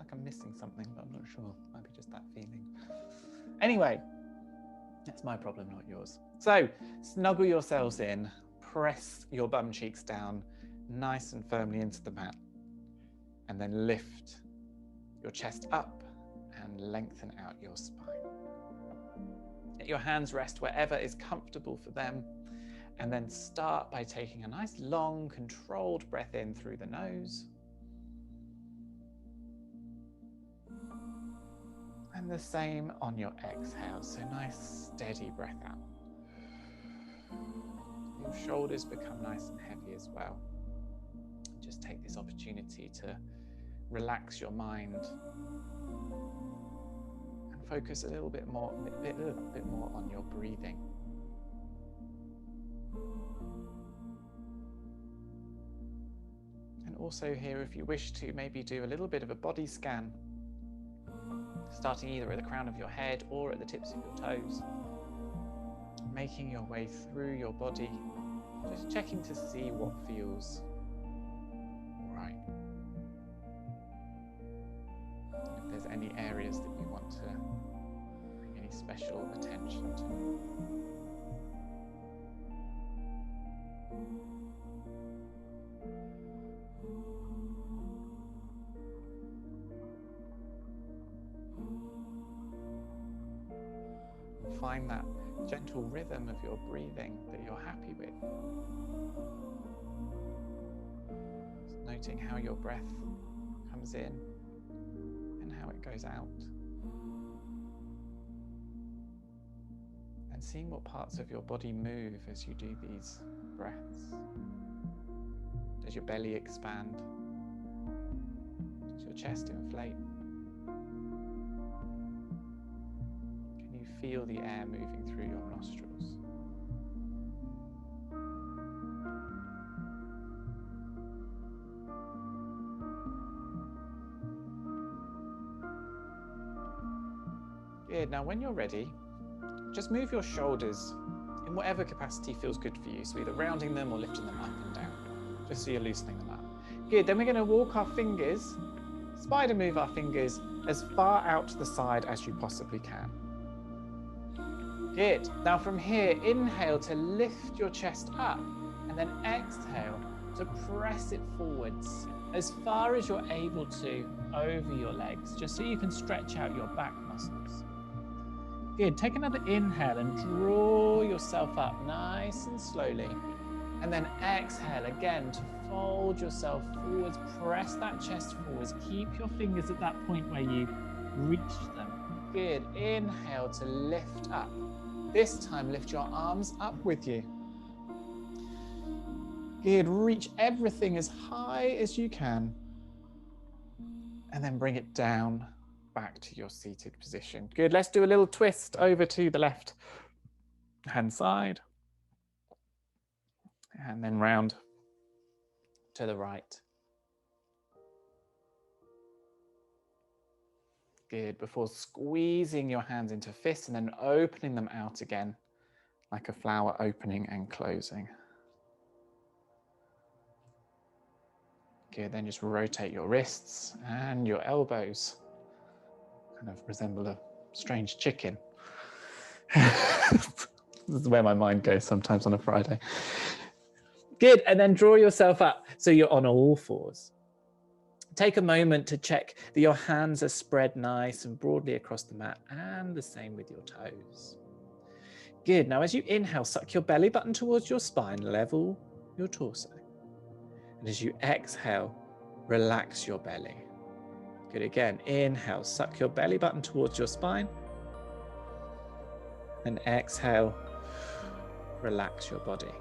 like I'm missing something, but I'm not sure. Might be just that feeling. Anyway, that's my problem, not yours. So snuggle yourselves in, press your bum cheeks down nice and firmly into the mat, and then lift your chest up and lengthen out your spine. Let your hands rest wherever is comfortable for them, and then start by taking a nice long controlled breath in through the nose, and the same on your exhale, so nice steady breath out. Your shoulders become nice and heavy as well. Just take this opportunity to relax your mind and focus a little bit more on your breathing. And also here, if you wish to, maybe do a little bit of a body scan, starting either at the crown of your head or at the tips of your toes, making your way through your body, just checking to see what feels right. If there's any areas that you want to bring any special attention to. Find that gentle rhythm of your breathing that you're happy with. Just noting how your breath comes in and how it goes out. And seeing what parts of your body move as you do these breaths. Does your belly expand? Does your chest inflate? Feel the air moving through your nostrils. Good. Now when you're ready, just move your shoulders in whatever capacity feels good for you. So either rounding them or lifting them up and down, just so you're loosening them up. Good. Then we're going to walk our fingers, spider move our fingers as far out to the side as you possibly can. Good. Now from here, inhale to lift your chest up, and then exhale to press it forwards as far as you're able to over your legs, just so you can stretch out your back muscles. Good. Take another inhale and draw yourself up nice and slowly, and then exhale again to fold yourself forwards, press that chest forwards, keep your fingers at that point where you reach them. Good. Inhale to lift up. This time, lift your arms up with you. Good, reach everything as high as you can. And then bring it down back to your seated position. Good, let's do a little twist over to the left hand side. And then round to the right. Good, before squeezing your hands into fists and then opening them out again, like a flower opening and closing. Good, then just rotate your wrists and your elbows. Kind of resemble a strange chicken. This is where my mind goes sometimes on a Friday. Good, and then draw yourself up so you're on all fours. Take a moment to check that your hands are spread nice and broadly across the mat, and the same with your toes. Good. Now as you inhale, suck your belly button towards your spine, level your torso. And as you exhale, relax your belly. Good. Again, inhale, suck your belly button towards your spine. And exhale, relax your body.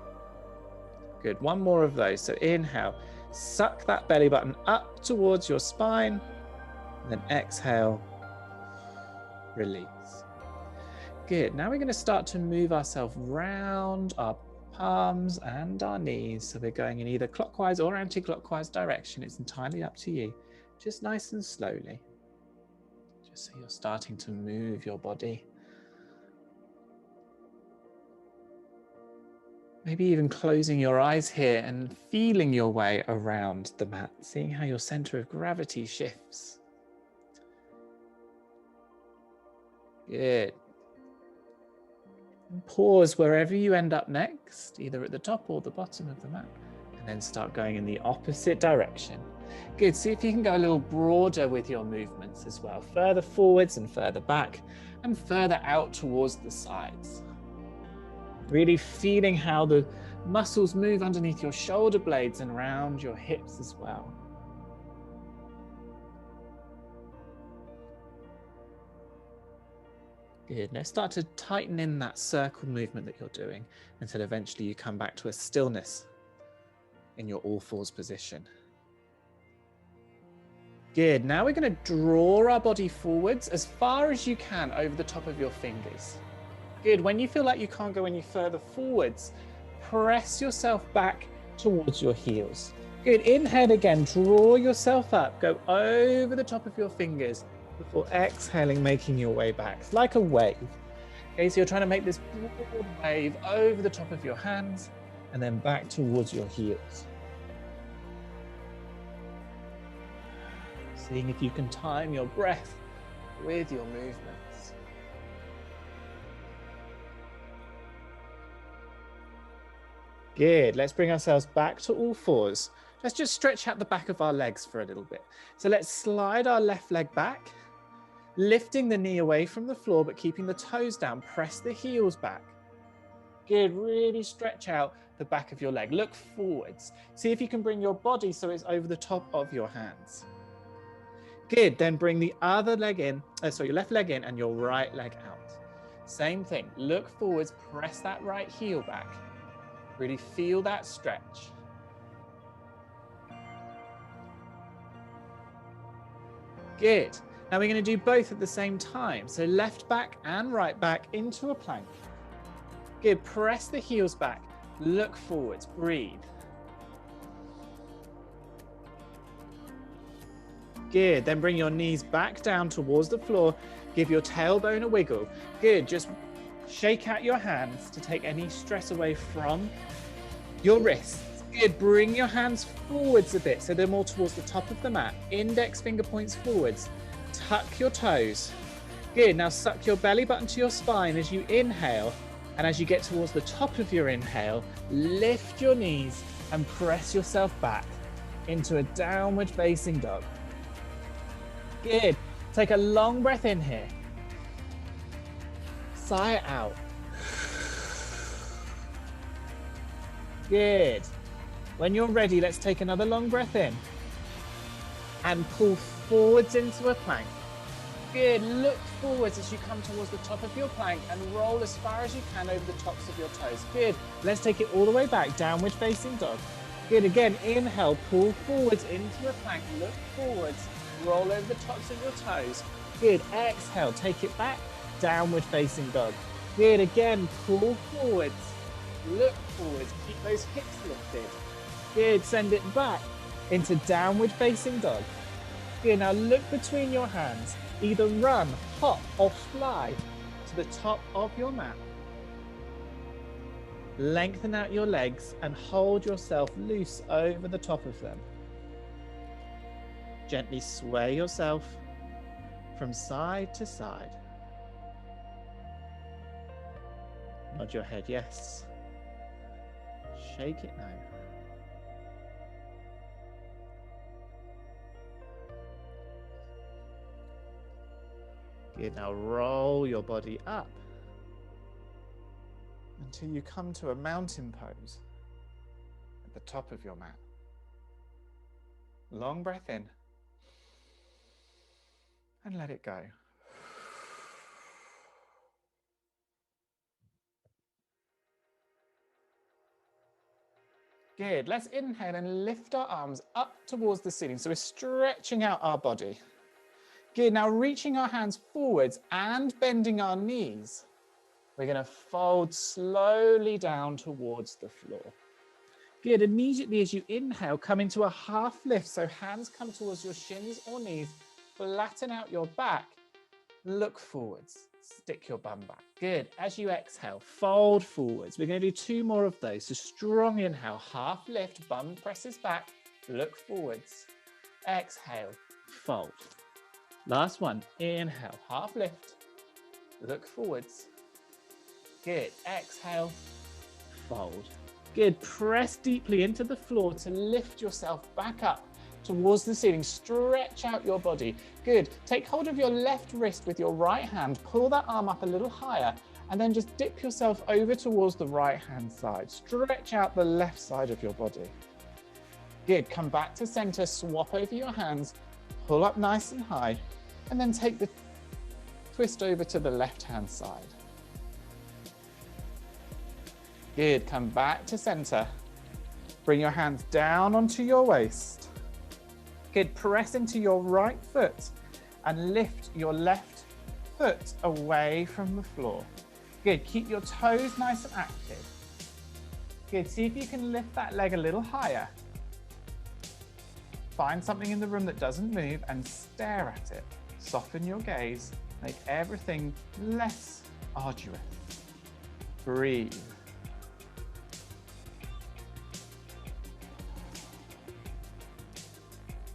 Good. One more of those. So inhale. Suck that belly button up towards your spine, and then exhale, release. Good. Now we're going to start to move ourselves round our palms and our knees. So we're going in either clockwise or anti-clockwise direction. It's entirely up to you. Just nice and slowly. Just so you're starting to move your body. Maybe even closing your eyes here and feeling your way around the mat, seeing how your center of gravity shifts. Good. And pause wherever you end up next, either at the top or the bottom of the mat, and then start going in the opposite direction. Good. See if you can go a little broader with your movements as well, further forwards and further back and further out towards the sides. Really feeling how the muscles move underneath your shoulder blades and around your hips as well. Good. Now start to tighten in that circle movement that you're doing until eventually you come back to a stillness in your all fours position. Good. Now we're going to draw our body forwards as far as you can over the top of your fingers. Good. When you feel like you can't go any further forwards, press yourself back towards your heels. Good. Inhale again. Draw yourself up. Go over the top of your fingers before exhaling, making your way back. It's like a wave. Okay, so you're trying to make this broad wave over the top of your hands and then back towards your heels. Seeing if you can time your breath with your movements. Good. Let's bring ourselves back to all fours. Let's just stretch out the back of our legs for a little bit. So let's slide our left leg back, lifting the knee away from the floor, but keeping the toes down. Press the heels back. Good. Really stretch out the back of your leg. Look forwards. See if you can bring your body so it's over the top of your hands. Good. Then bring the other leg in, your left leg in and your right leg out. Same thing. Look forwards. Press that right heel back. Really feel that stretch. Good. Now we're going to do both at the same time. So left back and right back into a plank. Good. Press the heels back. Look forwards. Breathe. Good. Then bring your knees back down towards the floor. Give your tailbone a wiggle. Good. Just shake out your hands to take any stress away from your wrists. Good. Bring your hands forwards a bit so they're more towards the top of the mat. Index finger points forwards. Tuck your toes. Good. Now suck your belly button to your spine as you inhale. And as you get towards the top of your inhale, lift your knees and press yourself back into a downward facing dog. Good. Take a long breath in here. Sigh it out. Good. When you're ready, let's take another long breath in and pull forwards into a plank. Good. Look forwards as you come towards the top of your plank and roll as far as you can over the tops of your toes. Good. Let's take it all the way back, downward facing dog. Good. Again, inhale, pull forwards into a plank. Look forwards, roll over the tops of your toes. Good. Exhale, take it back, downward facing dog. Good. Again, pull forwards, look forwards, keep those hips lifted. Good. Send it back into downward facing dog. Good. Now look between your hands. Either run, hop, or fly to the top of your mat. Lengthen out your legs and hold yourself loose over the top of them. Gently sway yourself from side to side. Nod your head yes. Shake it no. Good. Now roll your body up until you come to a mountain pose at the top of your mat. Long breath in and let it go. Good. Let's inhale and lift our arms up towards the ceiling. So we're stretching out our body. Good. Now reaching our hands forwards and bending our knees. We're going to fold slowly down towards the floor. Good. Immediately as you inhale, come into a half lift. So hands come towards your shins or knees. Flatten out your back. Look forwards. Stick your bum back. Good. As you exhale, fold forwards. We're going to do 2 more of those. So strong inhale, half lift, bum presses back. Look forwards. Exhale, fold. Last one. Inhale, half lift. look forwards. Good, exhale, fold. Good, press deeply into the floor to lift yourself back up towards the ceiling. Stretch out your body. Good, take hold of your left wrist with your right hand. Pull that arm up a little higher and then just dip yourself over towards the right hand side. Stretch out the left side of your body. Good, come back to center, swap over your hands, pull up nice and high, and then take the twist over to the left hand side. Good, come back to center. Bring your hands down onto your waist. Good, press into your right foot and lift your left foot away from the floor. Good, keep your toes nice and active. Good, see if you can lift that leg a little higher. Find something in the room that doesn't move and stare at it. Soften your gaze, make everything less arduous. Breathe.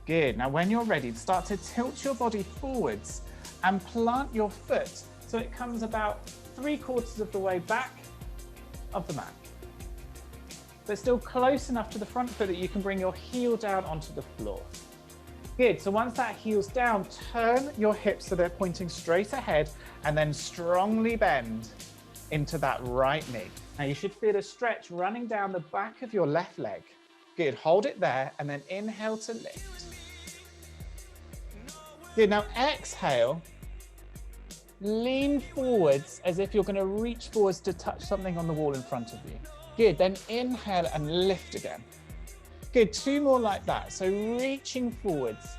Good, now when you're ready, start to tilt your body forwards and plant your foot so it comes about 3/4 of the way back of the mat. But still close enough to the front foot that you can bring your heel down onto the floor. Good, so once that heel's down, turn your hips so they're pointing straight ahead and then strongly bend into that right knee. Now you should feel a stretch running down the back of your left leg. Good, hold it there and then inhale to lift. Good, now exhale, lean forwards as if you're going to reach forwards to touch something on the wall in front of you. Good, then inhale and lift again. Good, 2 more like that. So reaching forwards,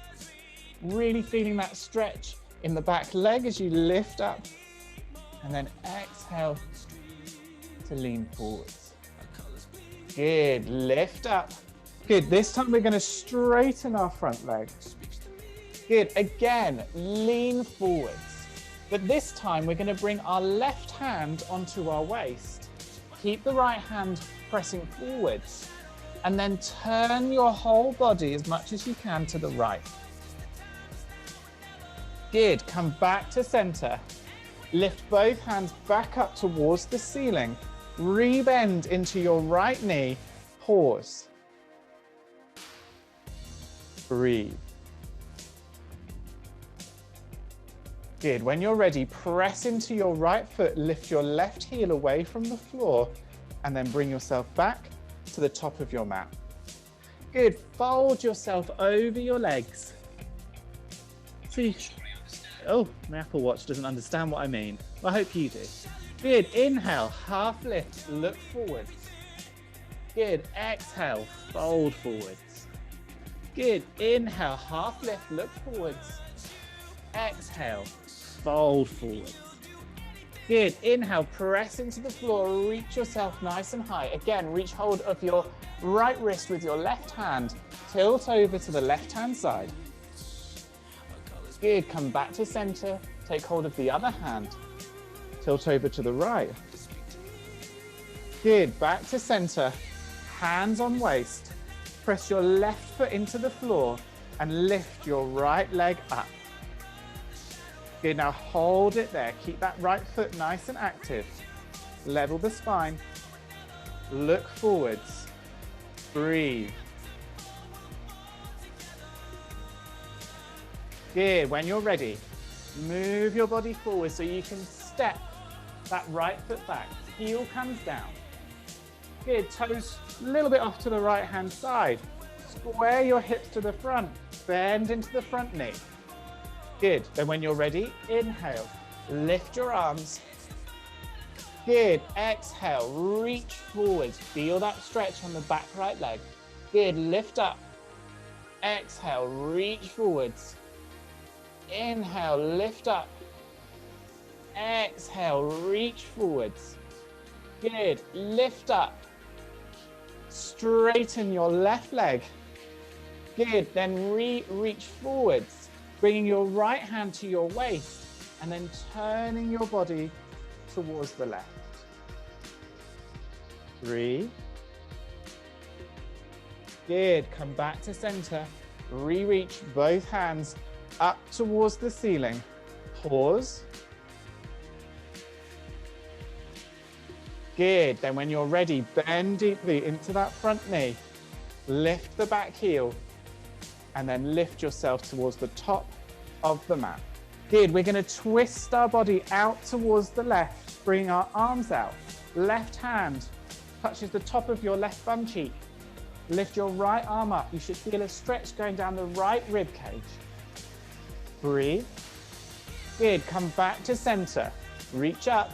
really feeling that stretch in the back leg as you lift up. And then exhale to lean forwards. Good, lift up. Good, this time we're going to straighten our front leg. Good, again, lean forwards. But this time we're going to bring our left hand onto our waist. Keep the right hand pressing forwards and then turn your whole body as much as you can to the right. Good, come back to center. Lift both hands back up towards the ceiling. Rebend into your right knee. Pause. Breathe. Good, when you're ready, press into your right foot, lift your left heel away from the floor, and then bring yourself back to the top of your mat. Good, fold yourself over your legs. See, oh, my Apple Watch doesn't understand what I mean. Well, I hope you do. Good, inhale, half lift, look forwards. Good, exhale, fold forwards. Good, inhale, half lift, look forwards. Exhale, fold forwards. Good, inhale, press into the floor, reach yourself nice and high. Again, reach hold of your right wrist with your left hand, tilt over to the left hand side. Good, come back to center, take hold of the other hand, tilt over to the right. Good, back to center, hands on waist, press your left foot into the floor and lift your right leg up. Good, now hold it there. Keep that right foot nice and active. Level the spine. Look forwards. Breathe. Good, when you're ready, move your body forward so you can step that right foot back. Heel comes down. Good, toes a little bit off to the right hand side. Square your hips to the front. Bend into the front knee. Good, then when you're ready, inhale, lift your arms. Good, exhale, reach forwards. Feel that stretch on the back right leg. Good, lift up. Exhale, reach forwards. Inhale, lift up. Exhale, reach forwards. Good, lift up. Straighten your left leg. Good, then reach forwards. Bringing your right hand to your waist and then turning your body towards the left. 3. Good, come back to center. Re-reach both hands up towards the ceiling. Pause. Good. Then when you're ready, bend deeply into that front knee. Lift the back heel and then lift yourself towards the top of the mat. Good. We're going to twist our body out towards the left, bring our arms out. Left hand touches the top of your left bum cheek. Lift your right arm up. You should feel a stretch going down the right rib cage. Breathe. Good. Come back to center. Reach up.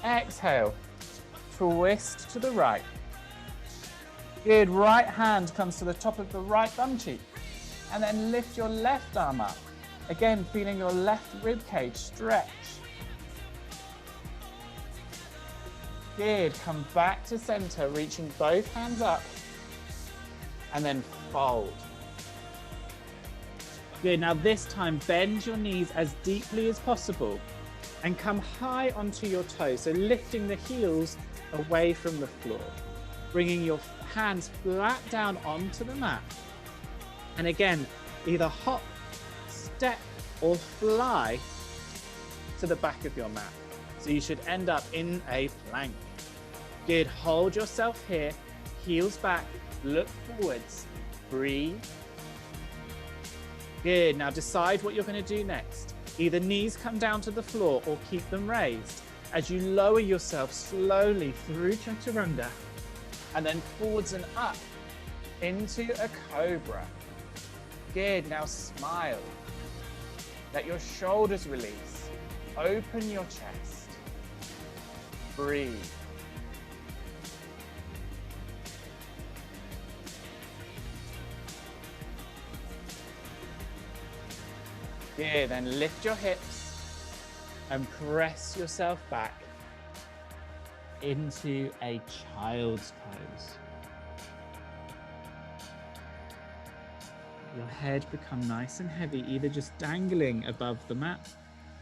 Exhale. Twist to the right. Good. Right hand comes to the top of the right bum cheek. And then lift your left arm up. Again, feeling your left rib cage stretch. Good. Come back to center, reaching both hands up. And then fold. Good. Now this time, bend your knees as deeply as possible and come high onto your toes. So lifting the heels away from the floor. Bringing your hands flat down onto the mat. And again, either hop, step, or fly to the back of your mat. So you should end up in a plank. Good. Hold yourself here. Heels back. Look forwards. Breathe. Good. Now decide what you're going to do next. Either knees come down to the floor or keep them raised as you lower yourself slowly through chaturanga and then forwards and up into a cobra. Good. Now smile. Let your shoulders release. Open your chest. Breathe. Good, then lift your hips and press yourself back into a child's pose. Your head become nice and heavy, either just dangling above the mat,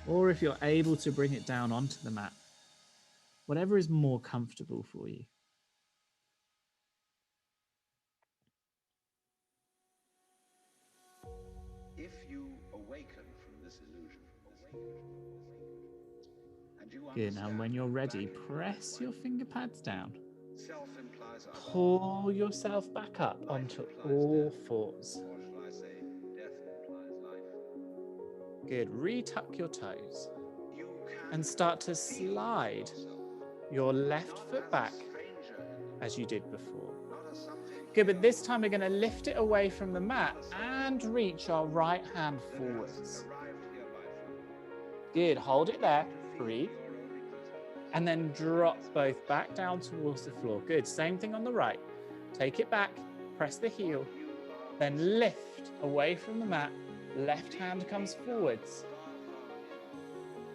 or if you're able to bring it down onto the mat, whatever is more comfortable for you. If you awaken from this illusion, and you Good, now when you're ready, press your finger pads down. Self implies Pull yourself back up onto all fours. or shall I say, death implies life. Good, retuck your toes You can and start to slide your left foot back as you did before. Good, but this time we're going to lift it away from the mat and reach our right hand forwards. Good, hold it there, breathe, and then drop both back down towards the floor. Good, same thing on the right. Take it back, press the heel, then lift away from the mat, left hand comes forwards,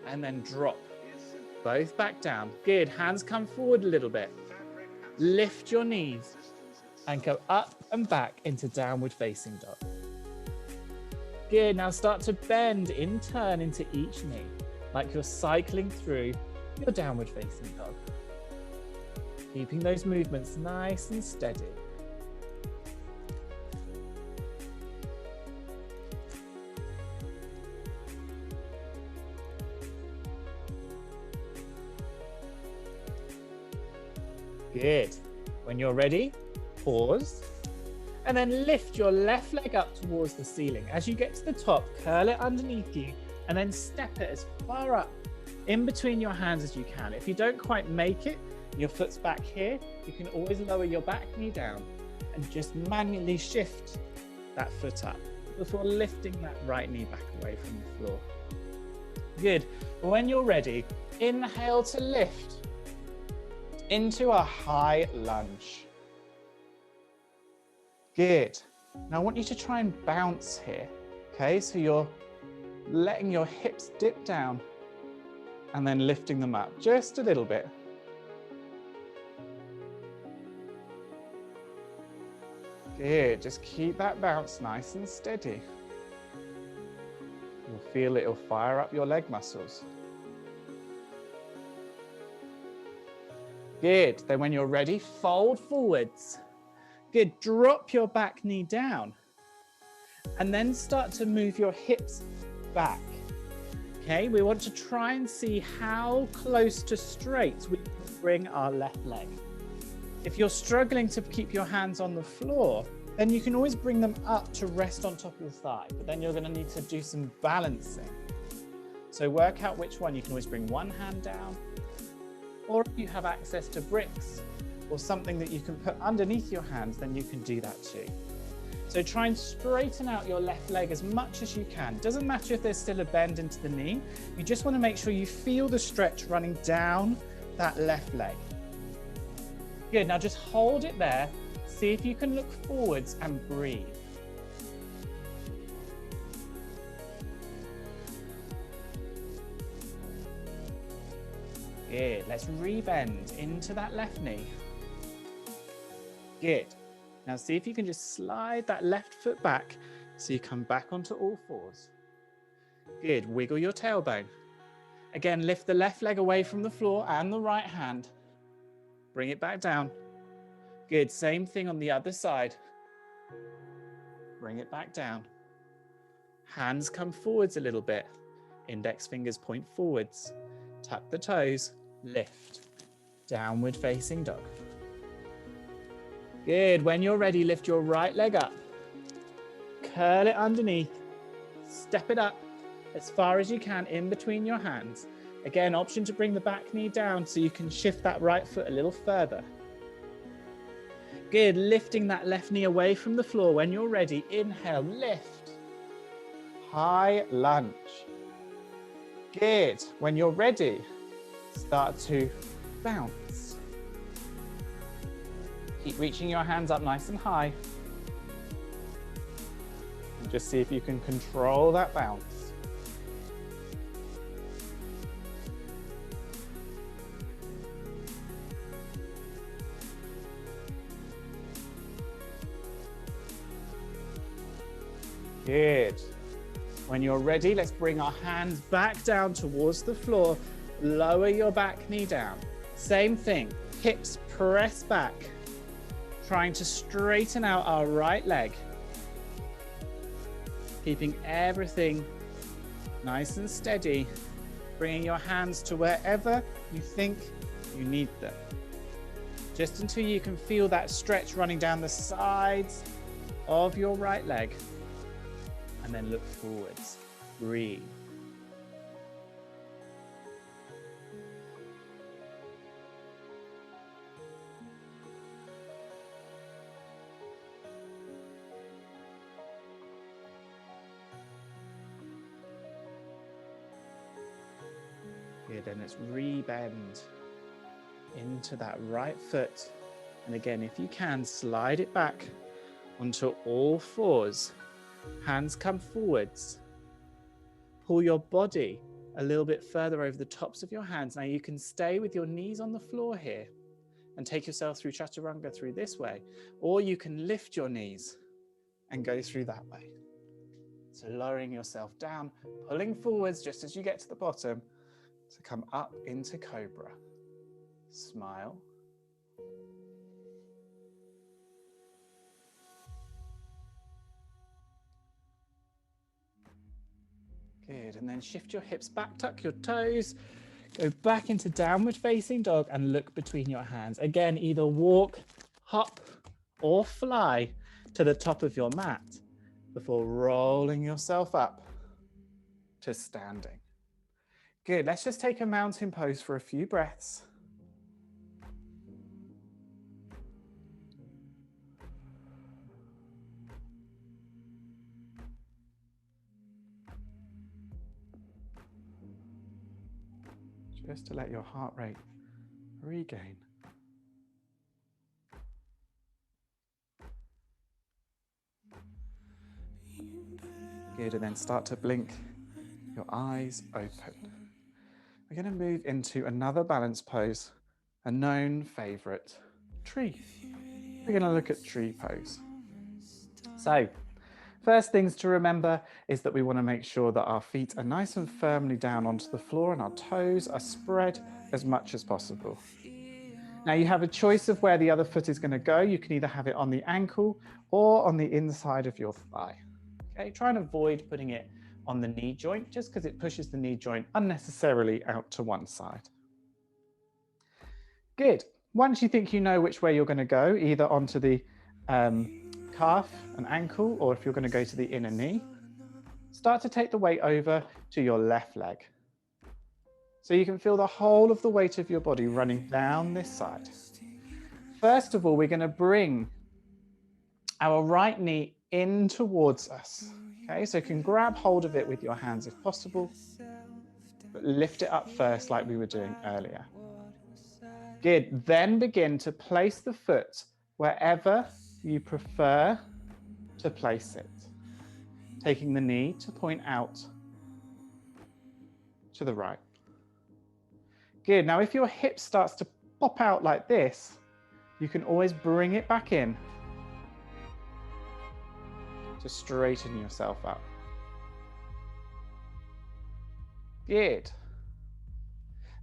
and then drop both back down. Good, hands come forward a little bit. Lift your knees and go up and back into downward facing dog. Good, now start to bend in turn into each knee, like you're cycling through your downward facing dog. Keeping those movements nice and steady. Good. When you're ready, pause, and then lift your left leg up towards the ceiling. As you get to the top, curl it underneath you, and then step it as far up in between your hands as you can. If you don't quite make it, your foot's back here, you can always lower your back knee down and just manually shift that foot up before lifting that right knee back away from the floor. Good. When you're ready, inhale to lift into a high lunge. Good. Now I want you to try and bounce here. Okay, so you're letting your hips dip down and then lifting them up just a little bit. Good, just keep that bounce nice and steady. You'll feel it'll fire up your leg muscles. Good, then when you're ready, fold forwards. Good, drop your back knee down and then start to move your hips back. Okay, we want to try and see how close to straight we can bring our left leg. If you're struggling to keep your hands on the floor, then you can always bring them up to rest on top of your thigh, but then you're going to need to do some balancing. So work out which one. You can always bring one hand down, or if you have access to bricks or something that you can put underneath your hands, then you can do that too. So try and straighten out your left leg as much as you can. Doesn't matter if there's still a bend into the knee. You just want to make sure you feel the stretch running down that left leg. Good, now just hold it there. See if you can look forwards and breathe. Good, let's rebend into that left knee. Good. Now see if you can just slide that left foot back so you come back onto all fours. Good, wiggle your tailbone. Again, lift the left leg away from the floor and the right hand. Bring it back down. Good, same thing on the other side. Bring it back down. Hands come forwards a little bit. Index fingers point forwards. Tuck the toes, lift. Downward facing dog. Good, when you're ready, lift your right leg up. Curl it underneath. Step it up as far as you can in between your hands. Again, option to bring the back knee down so you can shift that right foot a little further. Good, lifting that left knee away from the floor. When you're ready, inhale, lift. High lunge. Good, when you're ready, start to bounce. Keep reaching your hands up nice and high. And just see if you can control that bounce. Good. When you're ready, let's bring our hands back down towards the floor. Lower your back knee down. Same thing, hips press back. Trying to straighten out our right leg. Keeping everything nice and steady. Bringing your hands to wherever you think you need them. Just until you can feel that stretch running down the sides of your right leg. And then look forwards. Breathe. Good, and let's rebend into that right foot. And again, if you can, slide it back onto all fours. Hands come forwards. Pull your body a little bit further over the tops of your hands. Now you can stay with your knees on the floor here and take yourself through chaturanga through this way, or you can lift your knees and go through that way. So lowering yourself down, pulling forwards just as you get to the bottom to come up into cobra. Smile. Good, and then shift your hips back, tuck your toes, go back into downward facing dog and look between your hands. Again, either walk, hop, or fly to the top of your mat before rolling yourself up to standing. Good, let's just take a mountain pose for a few breaths. Just to let your heart rate regain. Good, and then start to blink your eyes open. We're going to move into another balance pose, a known favorite, tree. We're going to look at tree pose. So, first things to remember is that we want to make sure that our feet are nice and firmly down onto the floor and our toes are spread as much as possible. Now you have a choice of where the other foot is going to go. You can either have it on the ankle or on the inside of your thigh. Okay, try and avoid putting it on the knee joint, just because it pushes the knee joint unnecessarily out to one side. Good. Once you think you know which way you're going to go, either onto the calf and ankle, or if you're going to go to the inner knee, start to take the weight over to your left leg. So you can feel the whole of the weight of your body running down this side. First of all, we're going to bring our right knee in towards us. Okay, so you can grab hold of it with your hands if possible, but lift it up first like we were doing earlier. Good. Then begin to place the foot wherever you prefer to place it, taking the knee to point out to the right. Good. Now, if your hip starts to pop out like this, you can always bring it back in to straighten yourself up. Good.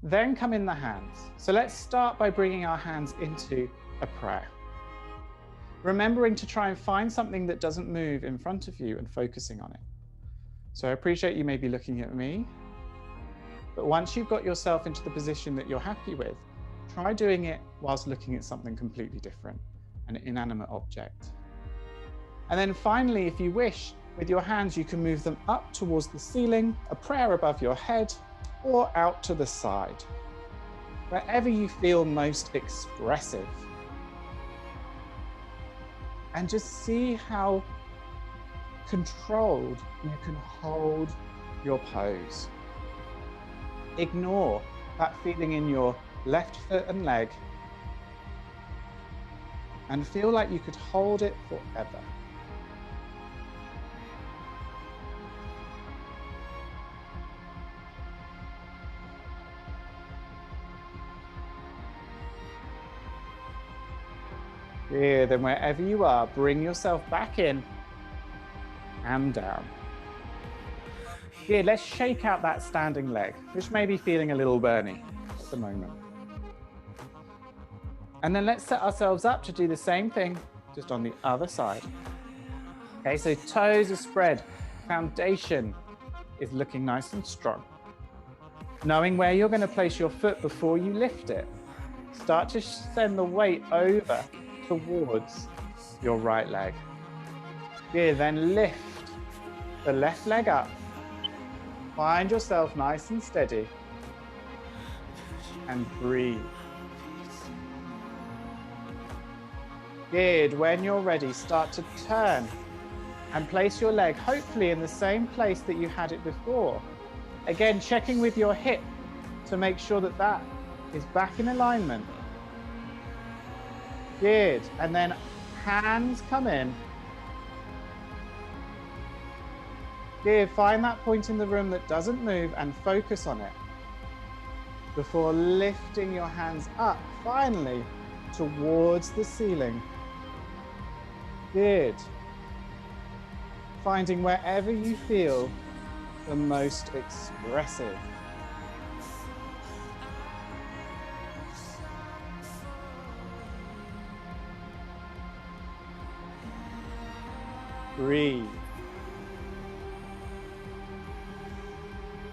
Then come in the hands. So let's start by bringing our hands into a prayer. Remembering to try and find something that doesn't move in front of you and focusing on it. So I appreciate you may be looking at me, but once you've got yourself into the position that you're happy with, try doing it whilst looking at something completely different, an inanimate object. And then finally, if you wish, with your hands, you can move them up towards the ceiling, a prayer above your head, or out to the side, wherever you feel most expressive. And just see how controlled you can hold your pose. Ignore that feeling in your left foot and leg, and feel like you could hold it forever. Yeah, then wherever you are, bring yourself back in and down. Good, let's shake out that standing leg, which may be feeling a little burny at the moment. And then let's set ourselves up to do the same thing, just on the other side. Okay, so toes are spread, foundation is looking nice and strong. Knowing where you're going to place your foot before you lift it, start to send the weight over towards your right leg. Good, then lift the left leg up. Find yourself nice and steady and breathe. Good, when you're ready, start to turn and place your leg hopefully in the same place that you had it before. Again, checking with your hip to make sure that that is back in alignment. Good, and then hands come in. Good, find that point in the room that doesn't move and focus on it before lifting your hands up, finally, towards the ceiling. Good. Finding wherever you feel the most expressive. Breathe.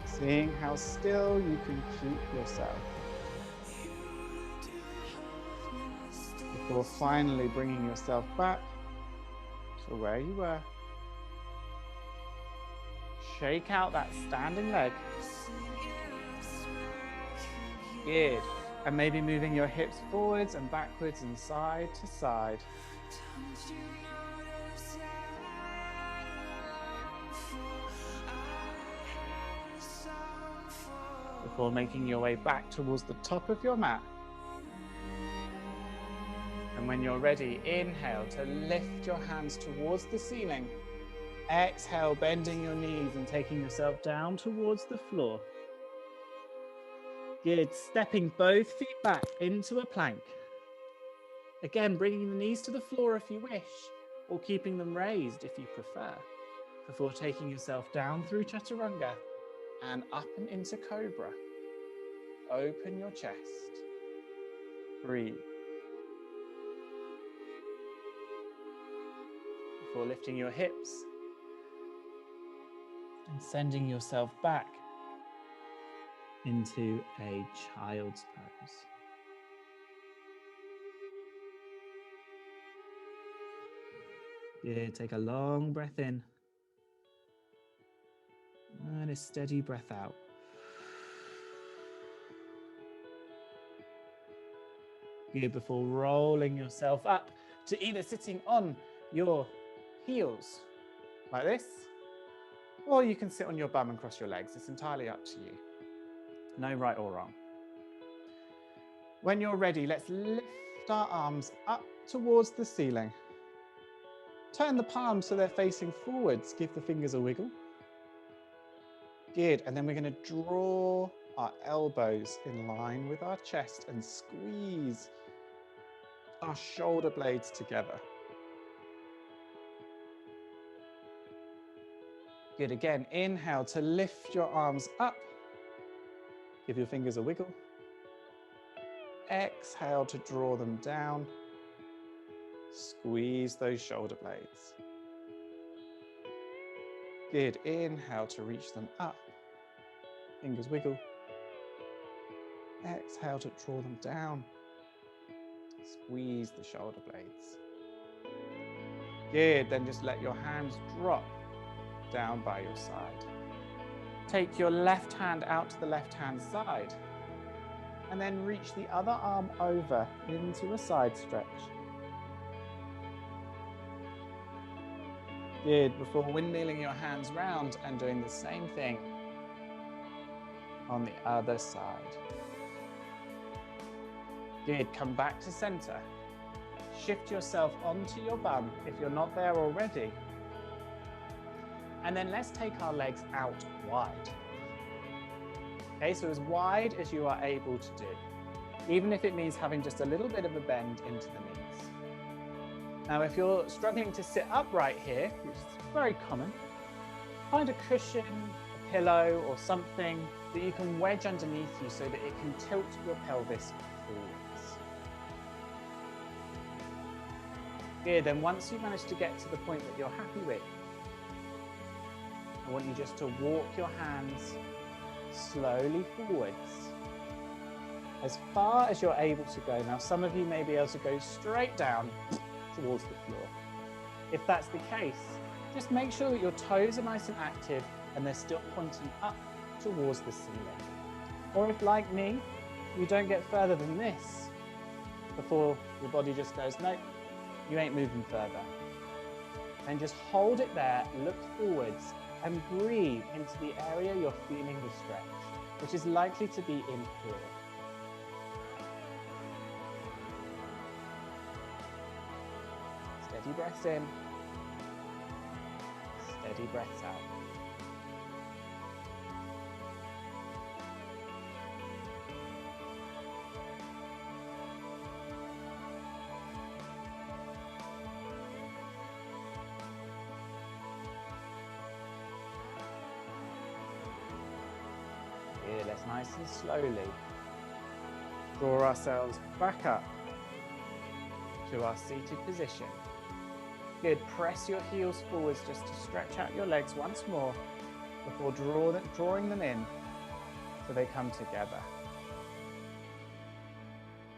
Seeing how still you can keep yourself. Before finally bringing yourself back to where you were. Shake out that standing leg. Good. And maybe moving your hips forwards and backwards and side to side. Before making your way back towards the top of your mat. And when you're ready, inhale to lift your hands towards the ceiling. Exhale, bending your knees and taking yourself down towards the floor. Good, stepping both feet back into a plank. Again, bringing the knees to the floor if you wish, or keeping them raised if you prefer, before taking yourself down through chaturanga and up and into cobra. Open your chest. Breathe. Before lifting your hips And sending yourself back into a child's pose. Good. Take a long breath in and a steady breath out. Good. Before rolling yourself up to either sitting on your heels like this, or you can sit on your bum and cross your legs. It's entirely up to you. No right or wrong. When you're ready, let's lift our arms up towards the ceiling. Turn the palms so they're facing forwards. Give the fingers a wiggle. Good. And then we're going to draw our elbows in line with our chest and squeeze our shoulder blades together. Good. Again, inhale to lift your arms up. Give your fingers a wiggle. Exhale to draw them down. Squeeze those shoulder blades. Good. Inhale to reach them up. Fingers wiggle. Exhale to draw them down. Squeeze the shoulder blades. Good. Then just let your hands drop down by your side. Take your left hand out to the left-hand side. And then reach the other arm over into a side stretch. Good. Before windmilling your hands round and doing the same thing on the other side. Good. Come back to center. Shift yourself onto your bum if you're not there already. And then let's take our legs out wide. Okay, so as wide as you are able to do, even if it means having just a little bit of a bend into the knees. Now, if you're struggling to sit upright here, which is very common, find a cushion, a pillow, or something that you can wedge underneath you so that it can tilt your pelvis forwards. Good, then once you've managed to get to the point that you're happy with, I want you just to walk your hands slowly forwards as far as you're able to go. Now, some of you may be able to go straight down towards the floor. If that's the case, just make sure that your toes are nice and active and they're still pointing up towards the ceiling. Or if, like me, you don't get further than this before your body just goes, nope, you ain't moving further. Then just hold it there, look forwards, and breathe into the area you're feeling the stretch, which is likely to be in here. Steady breaths in, steady breaths out. Here, let's nice and slowly draw ourselves back up to our seated position. Good, press your heels forwards just to stretch out your legs once more before drawing them in so they come together.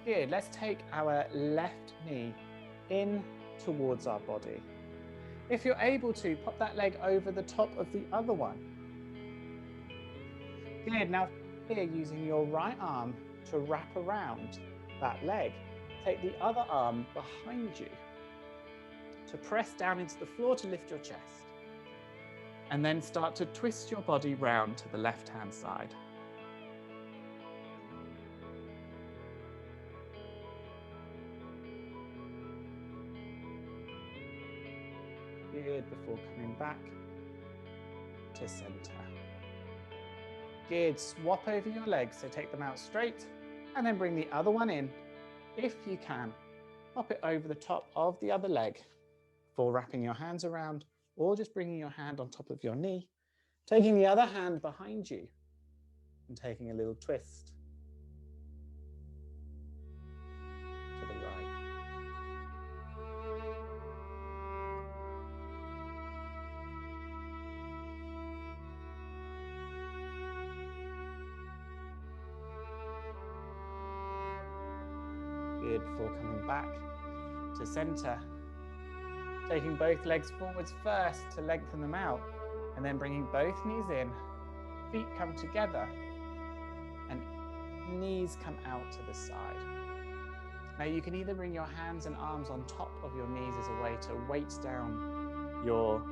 Good, let's take our left knee in towards our body. If you're able to, pop that leg over the top of the other one. Good, now here using your right arm to wrap around that leg. Take the other arm behind you to press down into the floor to lift your chest. And then start to twist your body round to the left-hand side. Good, before coming back to center. Good, swap over your legs, so take them out straight and then bring the other one in. If you can, pop it over the top of the other leg before wrapping your hands around or just bringing your hand on top of your knee, taking the other hand behind you and taking a little twist to the right. did before coming back to center. Taking both legs forwards first to lengthen them out, and then bringing both knees in, feet come together, and knees come out to the side. Now you can either bring your hands and arms on top of your knees as a way to weight down your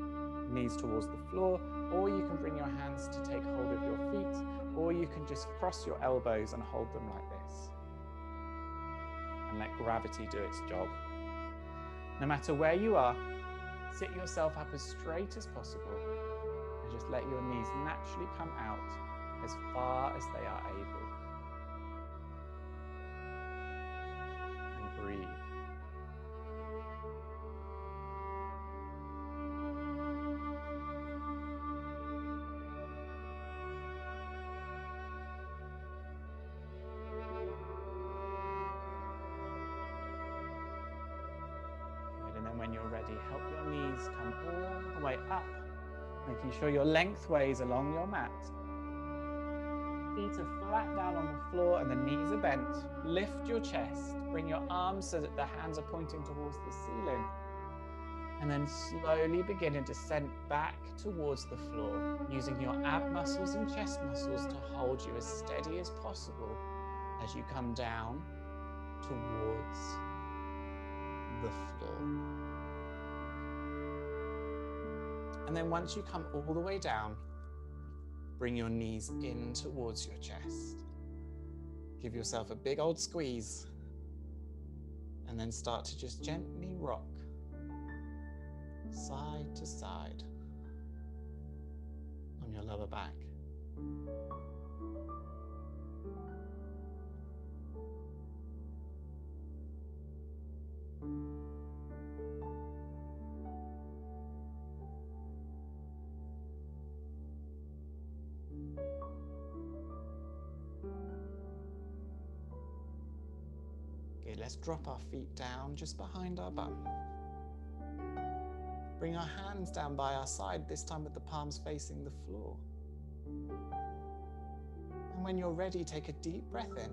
knees towards the floor, or you can bring your hands to take hold of your feet, or you can just cross your elbows and hold them like this. And let gravity do its job. No matter where you are, sit yourself up as straight as possible and just let your knees naturally come out as far as they are able. And breathe. And then when you're ready, help your knees come all the way up, making sure you're lengthways along your mat. Feet are flat down on the floor and the knees are bent. Lift your chest, bring your arms so that the hands are pointing towards the ceiling. And then slowly begin a descent back towards the floor, using your ab muscles and chest muscles to hold you as steady as possible as you come down towards the floor. And then once you come all the way down, bring your knees in towards your chest. Give yourself a big old squeeze, and then start to just gently rock side to side on your lower back. Okay, let's drop our feet down just behind our bum. Bring our hands down by our side, this time with the palms facing the floor. And when you're ready, take a deep breath in.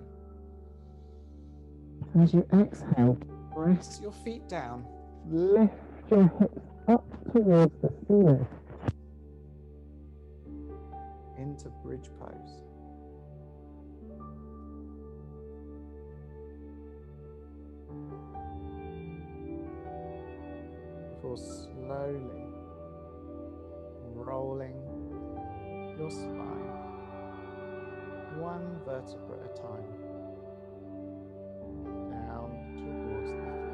As you exhale, press your feet down. Lift your hips up towards the ceiling. Into bridge pose. Before slowly rolling your spine, one vertebra at a time, down towards the floor.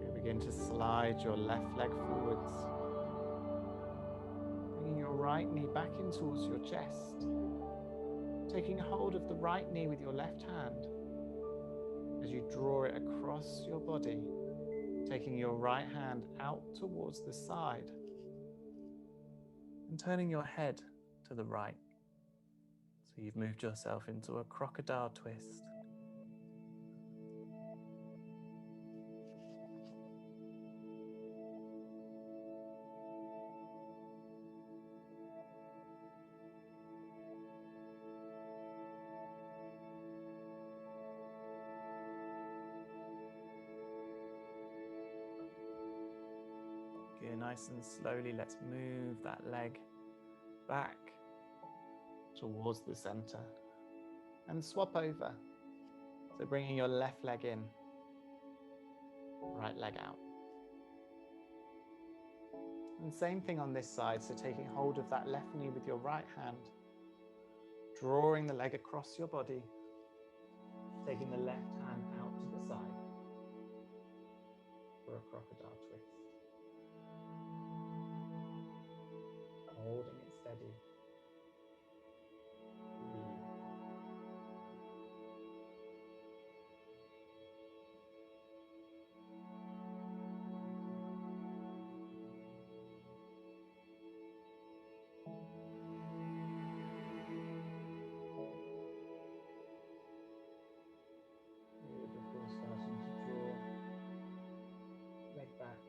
You begin to slide your left leg forwards, bringing your right knee back in towards your chest, taking hold of the right knee with your left hand as you draw it across your body, taking your right hand out towards the side and turning your head to the right. So you've moved yourself into a crocodile twist. Okay, nice and slowly, let's move that leg back towards the center and swap over. So bringing your left leg in, right leg out. And same thing on this side, so taking hold of that left knee with your right hand, drawing the leg across your body, taking the left hand out to the side for a crocodile twist. Holding it steady. Breathe. Before starting to draw leg back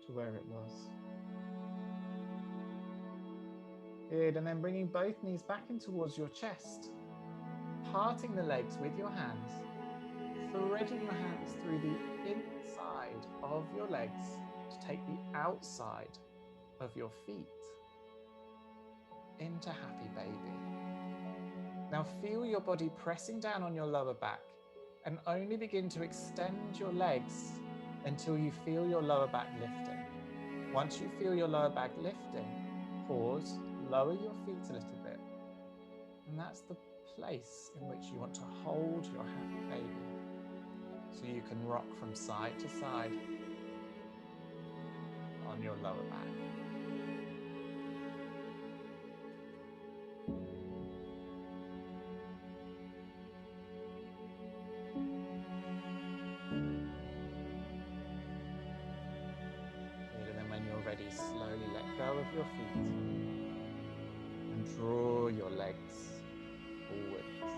to where it was. Good, and then bringing both knees back in towards your chest, parting the legs with your hands, threading your hands through the inside of your legs to take the outside of your feet into happy baby. Now feel your body pressing down on your lower back and only begin to extend your legs until you feel your lower back lifting. Once you feel your lower back lifting, pause, lower your feet a little bit. And that's the place in which you want to hold your happy baby. So you can rock from side to side on your lower back. Good, and then when you're ready, slowly let go of your feet and draw your legs forwards.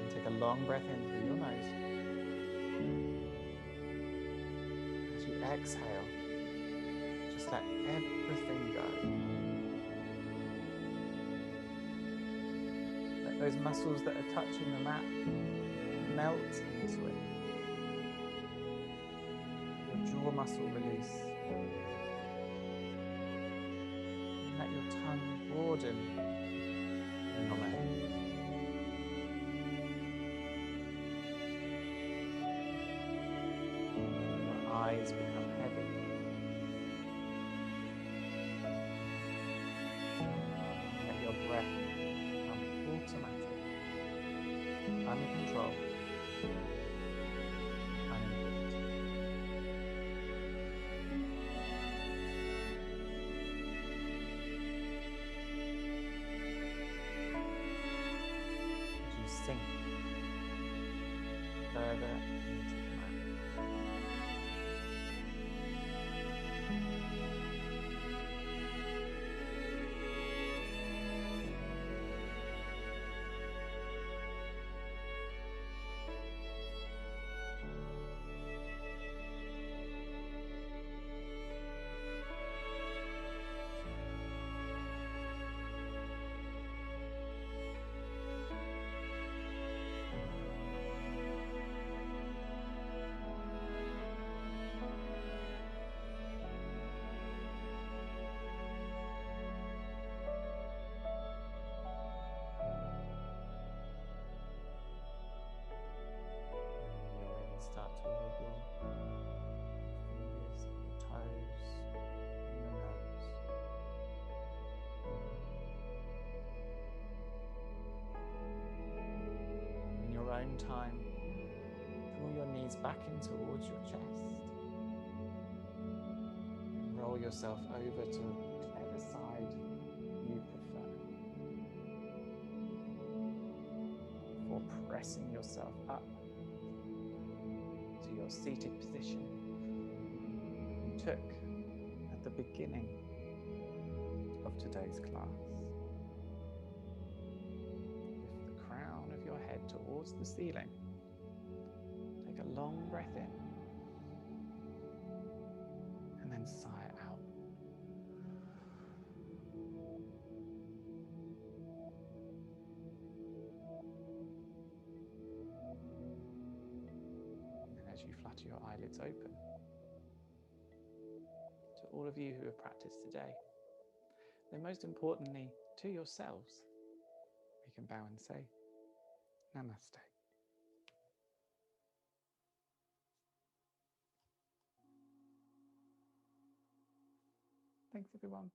Take a long breath in through your nose. As you exhale, just let everything go. Let those muscles that are touching the mat melt into it. Let your jaw muscle release. And let your tongue broaden in your mouth. Eyes become heavy. Let your breath become automatic, uncontrolled, uninhibited. As you sink further into the mat. Start to wiggle your fingers, your toes, and your nose. In your own time, draw your knees back in towards your chest. And roll yourself over to whichever side you prefer. Before pressing yourself up to your seated position you took at the beginning of today's class. Lift the crown of your head towards the ceiling. Take a long breath in and then sigh it out. And as you flutter your eyelids open, to all of you who have practiced today, then most importantly to yourselves, we can bow and say, Namaste. Thanks everyone.